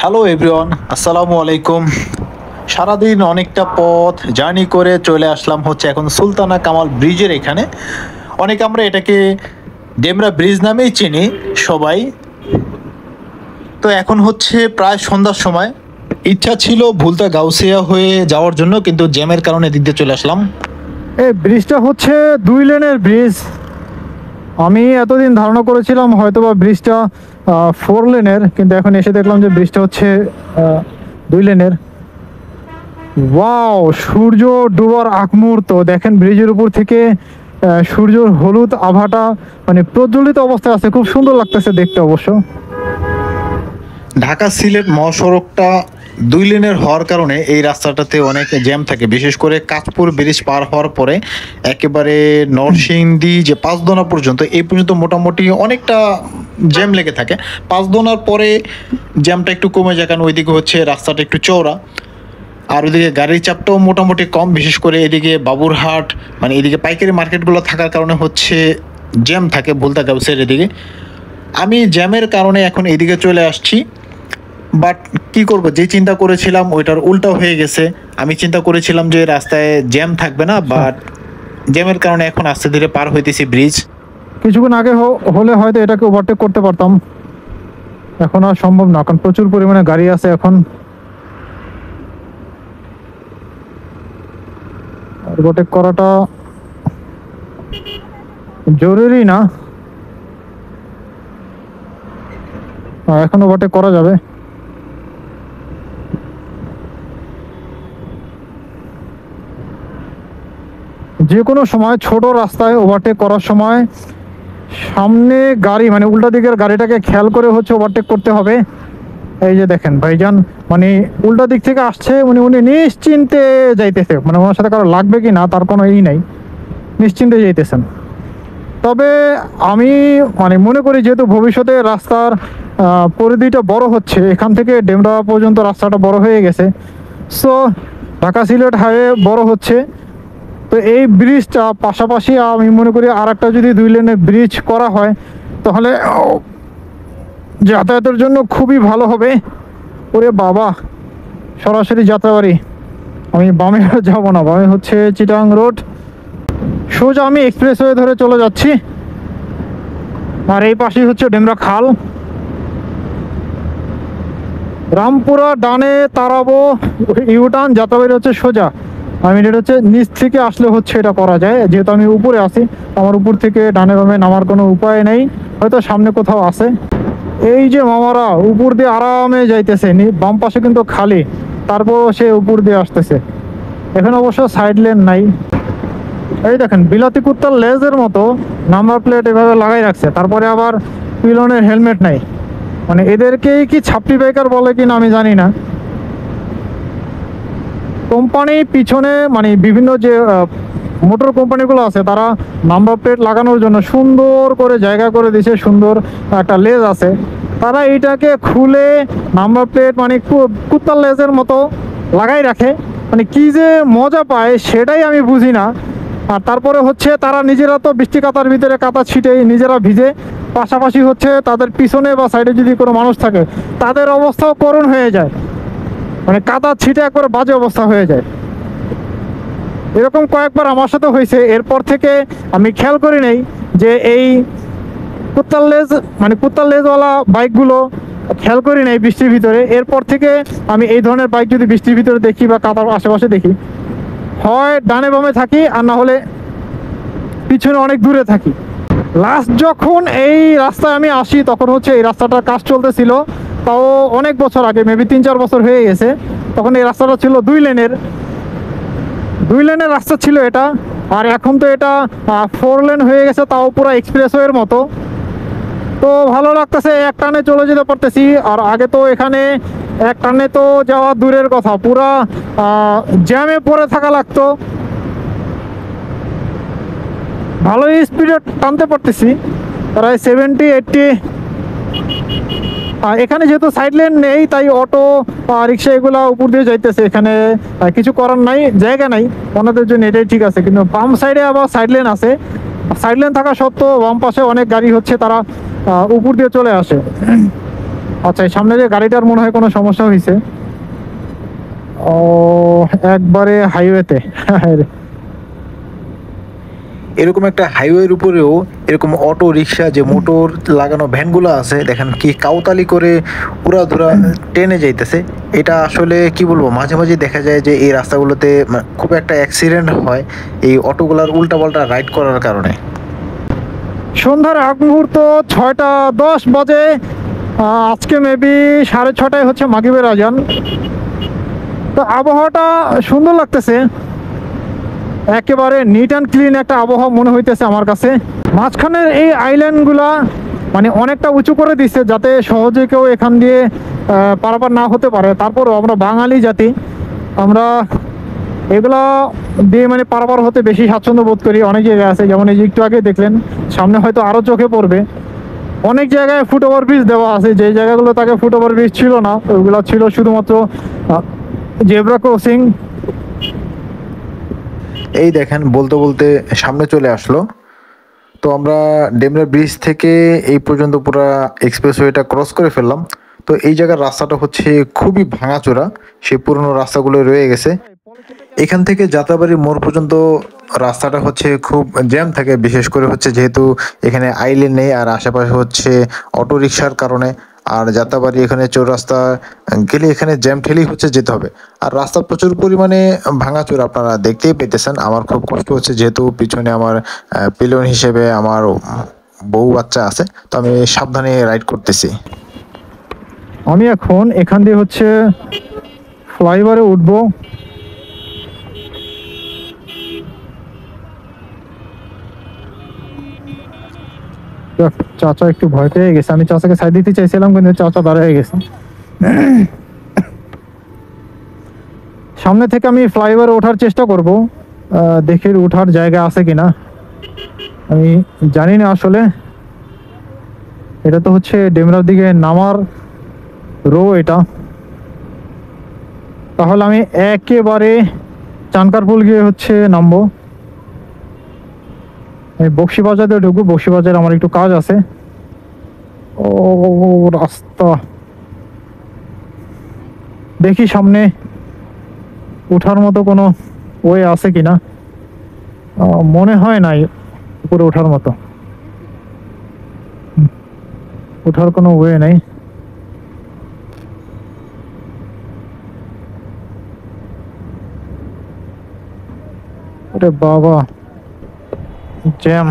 Hello everyone, আসসালামু আলাইকুম। সারাদিন অনেকটা পথ জার্নি করে চলে আসলাম হচ্ছে এখন সুলতানা কামাল ব্রিজের এখানে। অনেকে আমরা এটাকে ডেমরা ব্রিজ নামেই চিনি সবাই। তো এখন হচ্ছে প্রায় সন্ধ্যার সময়। ইচ্ছা ছিল ভুলতা গাউসিয়া হয়ে যাওয়ার জন্য, কিন্তু জ্যামের কারণে দিক দিয়ে চলে আসলাম। এই ব্রিজটা হচ্ছে 2 লেনের ব্রিজ। আমি এতদিন ধারণা করেছিলাম হয়তোবা ব্রিজটা 4 লেনের, কিন্তু এখন এসে দেখলাম যে ব্রিজটা হচ্ছে 2 লেনের। ওয়াও, সূর্য ডুবার আগ মুহূর্ত দেখেন ব্রিজের উপর থেকে সূর্যর হলুদ আভাটা মানে প্রজ্বলিত অবস্থায় আছে, খুব সুন্দর লাগতেছে দেখতে অবশ্য। ঢাকা সিলেট মহাসড়কটা 2 লেনের হওয়ার কারণে এই রাস্তাটাতে অনেক জ্যাম থাকে, বিশেষ করে কাঁচপুর ব্রিজ পার হওয়ার পরে একেবারে নরসিংদী যে পাঁচদোনা পর্যন্ত, এই পর্যন্ত মোটামুটি অনেকটা জ্যাম লেগে থাকে। পাঁচদোনার পরে জ্যামটা একটু কমে যায়, কারণ ওইদিকে হচ্ছে রাস্তাটা একটু চওড়া, আর ওইদিকে গাড়ির চাপটাও মোটামুটি কম, বিশেষ করে এদিকে বাবুরহাট মানে এদিকে পাইকারি মার্কেটগুলো থাকার কারণে হচ্ছে জ্যাম থাকে ভুলতা গাউসের এদিকে। আমি জ্যামের কারণে এখন এদিকে চলে আসছি, বাট কি করব, যে চিন্তা করেছিলাম ওইটার উল্টা হয়ে গেছে। আমি চিন্তা করেছিলাম যে রাস্তায় জ্যাম থাকবে না, বাট জ্যামের কারণে এখন আস্তে ধীরে পার হইতেছি ব্রিজ। কিছুক্ষণ আগে হলে হয়তো এটাকে ওভারটেক করতে পারতাম, এখন আর সম্ভব না, কারণ প্রচুর পরিমাণে গাড়ি আছে এখন। ওভারটেক করাটা জরুরি না, এখন ওভারটেক করা যাবে। যে কোনো সময় ছোট রাস্তায় ওভারটেক করার সময় সামনে গাড়ি মানে উল্টা দিকের গাড়িটাকে খেয়াল করে হচ্ছে ওভারটেক করতে হবে। এই যে দেখেন ভাইজান মানে উল্টা দিক থেকে আসছে, উনি নিশ্চিন্তে যাইতেছে, মানে ওনার সাথে কারো লাগবে কি না তার কোনো নাই, নিশ্চিন্তে যাইতেছেন। তবে আমি মানে মনে করি যেহেতু ভবিষ্যতে রাস্তার পরিধিটা বড় হচ্ছে, এখান থেকে ডেমরা পর্যন্ত রাস্তাটা বড় হয়ে গেছে, সো ঢাকা সিলেট হাইওয়ে বড় হচ্ছে, তো এই ব্রিজটা পাশাপাশি আমি মনে করি আর একটা যদি 2 লেনের ব্রিজ করা হয় তাহলে যাতায়াতের জন্য খুবই ভালো হবে। ওরে বাবা, সরাসরি যাত্রাবাড়ি। আমি বামে যাব না, বামে হচ্ছে চিটাং রোড, সোজা আমি এক্সপ্রেসওয়ে ধরে চলে যাচ্ছি। আর এই পাশেই হচ্ছে ডেমরা খাল। রামপুরা ডানে তারাবো ইউটার্ন, যাত্রাবাড়ি হচ্ছে সোজা। আমি এটা হচ্ছে নিচ থেকে আসলে হচ্ছে এটা করা যায়, যেহেতু আমি উপরে আছি আমার উপর থেকে ডানে বামে নামার কোনো উপায় নেই, হয়তো সামনে কোথাও আছে। এই যে মামারা উপর দিয়ে আরামে যাইতেছে, বাম পাশে কিন্তু খালি, তারপর সে উপর দিয়ে আসতেছে। এখানে অবশ্য সাইড লেন নাই। এই দেখেন বিলাতি কুত্তার লেজের মতো নাম্বার প্লেট এভাবে লাগাই রাখছে, তারপরে আবার পিলনের হেলমেট নাই। মানে এদেরকেই কি ছাপটি বাইকার বলে কিনা আমি জানি না। কোম্পানি পিছনে মানে বিভিন্ন যে মোটর কোম্পানিগুলো আছে তারা নাম্বার প্লেট লাগানোর জন্য সুন্দর করে জায়গা করে দিয়েছে, সুন্দর একটা লেজ আছে, তারা এইটাকে খুলে নাম্বার প্লেট মানে কুত্তার লেজের মতো লাগাই রাখে। মানে কি যে মজা পায় সেটাই আমি বুঝি না। আর তারপরে হচ্ছে তারা নিজেরা তো বৃষ্টি কাতার ভিতরে কাতা ছিটেই নিজেরা ভিজে, পাশাপাশি হচ্ছে তাদের পিছনে বা সাইডে যদি কোনো মানুষ থাকে তাদের অবস্থাও করুণ হয়ে যায়, মানে কাদা ছিটে একবারে বাজে অবস্থা হয়ে যায়। এরকম কয়েকবার আমার সাথে হয়েছে, এরপর থেকে আমি খেয়াল করি নেই যে এই কুত্তার লেজওয়ালা বাইকগুলো খেয়াল করি নাই বৃষ্টির ভিতরে। এরপর থেকে আমি এই ধরনের বাইক যদি বৃষ্টির ভিতরে দেখি বা কাদার আশেপাশে দেখি, হয় ডানে বামে থাকি আর না হলে পিছনে অনেক দূরে থাকি। লাস্ট যখন এই রাস্তায় আমি আসি তখন হচ্ছে এই রাস্তাটার কাজ চলতেছিল, তাও অনেক বছর আগে, মেবি 3-4 বছর হয়ে গেছে। তখন এই রাস্তাটা ছিল 2 লেনের রাস্তা ছিল এটা, আর এখন তো এটা 4 লেন হয়ে গেছে, তাও পুরো এক্সপ্রেসওয়ের মতো। তো ভালো লাগতেছে, এক টানে চলে যেতে পারতেছি। আর আগে তো এখানে এক টানে তো যাওয়া দূরের কথা, পুরা জ্যামে পড়ে থাকা লাগতো। ভালোই স্পিডে টানতে পারতেছি, প্রায় 70-80। এখানে যেহেতু সাইড লেন নেই তাই অটো রিক্সা এগুলো উপর দিয়ে যাইতেছে, এখানে কিছু করার নাই, জায়গা নাই ওনাদের জন্য, এটাই ঠিক আছে। কিন্তু বাম সাইডে আবার সাইড লেন আছে, সাইড লেন থাকা সত্ত্বেও বাম পাশে অনেক গাড়ি হচ্ছে তারা উপর দিয়ে চলে আসে। আচ্ছা, এই সামনে যে গাড়িটার মনে হয় কোনো সমস্যা হয়েছে। ও, একবারে হাইওয়েতে। এরকম একটা হাইওয়ের উপরেও এরকম অটো রিক্সা যে মোটর লাগানো ভ্যানগুলো আছে দেখেন কি কাউতালি করে উড়াধুরা টেনে যাইতেছে। এটা আসলে কি বলবো, মাঝে মাঝে দেখা যায় যে এই রাস্তাগুলোতে খুব একটা অ্যাক্সিডেন্ট হয় এই অটোগুলার উল্টাপাল্টা রাইড করার কারণে। সন্ধ্যার আগ মুহূর্ত 6টা 10 বাজে। আজকে মেবি 6:30 হচ্ছে মাগরিবের আজান। তো আবহাওয়াটা সুন্দর লাগতেছে, একেবারে নিট অ্যান্ড ক্লিন একটা আবহাওয়া মনে হইতেছে আমার কাছে। মাঝখানের এই আইল্যান্ডগুলা মানে অনেকটা উঁচু করে দিচ্ছে যাতে সহজে কেউ এখান দিয়ে পারাপার না হতে পারে। তারপরও আমরা বাঙালি জাতি, আমরা এগুলা দিয়ে মানে পারাপার হতে বেশি স্বাচ্ছন্দ্য বোধ করি। অনেক জায়গায় আছে, যেমন এই যে একটু আগে দেখলেন, সামনে হয়তো আরও চোখে পড়বে, অনেক জায়গায় ফুট ওভার ব্রিজ দেওয়া আছে। যে জায়গাগুলো তাকে ফুট ওভার ব্রিজ ছিল না, ওইগুলো ছিল শুধুমাত্র জেব্রা ক্রসিং। এই দেখেন বলতে বলতে সামনে চলে আসলো। তো আমরা ডেমরা ব্রিজ থেকে এই পর্যন্ত পুরো এক্সপ্রেসওয়েটা ক্রস করে ফেললাম। তো এই জায়গার রাস্তাটা হচ্ছে খুবই ভাঙাচোরা, সেই পুরনো রাস্তাগুলো রয়ে গেছে। এখান থেকে যাত্রাবাড়ির মোড় পর্যন্ত রাস্তাটা হচ্ছে খুব জ্যাম থাকে, বিশেষ করে হচ্ছে যেহেতু এখানে আইল্যান্ড নেই আর আশেপাশে হচ্ছে অটো রিক্সার কারণে। আর যাত্রাবাড়ি এখানে চৌরাস্তা গেলে এখানে জ্যাম ঠেলেই হচ্ছে যেতে হবে। আর রাস্তা প্রচুর পরিমাণে ভাঙাচোরা আপনারা দেখতেই পেতেছেন। আমার খুব কষ্ট হচ্ছে যেহেতু পিছনে আমার পিলিয়ন হিসেবে আমার বউ বাচ্চা আছে, তো আমি সাবধানে রাইড করতেছি। আমি এখন এখান দিয়ে হচ্ছে ফ্লাইওভারে উঠবো। চাচা একটু ভয় পেয়ে গেছে, আমি চাচাকে সাইড দিতে চাইছিলাম কিন্তু চাচা দাঁড়িয়ে গেছে। সামনে থেকে আমি ফ্লাইওভারে ওঠার চেষ্টা করব, দেখি ওঠার জায়গা আছে কিনা। আমি জানি না আসলে, এটা তো হচ্ছে ডেমরার দিকে নামার রো এটা। তাহলে আমি একেবারে চানকারপুল গিয়ে হচ্ছে নামবো। আমি বক্সিবাজারে ঢুকবো, বক্সিবাজারে আমার একটু কাজ আছে। ও রাস্তা, দেখি সামনে ওঠার মতো কোনো ওয়ে আছে কিনা। মনে হয় নাই উপরে ওঠার মতো, ওঠার কোনো ওয়ে নাই। ওরে বাবা, জ্যাম।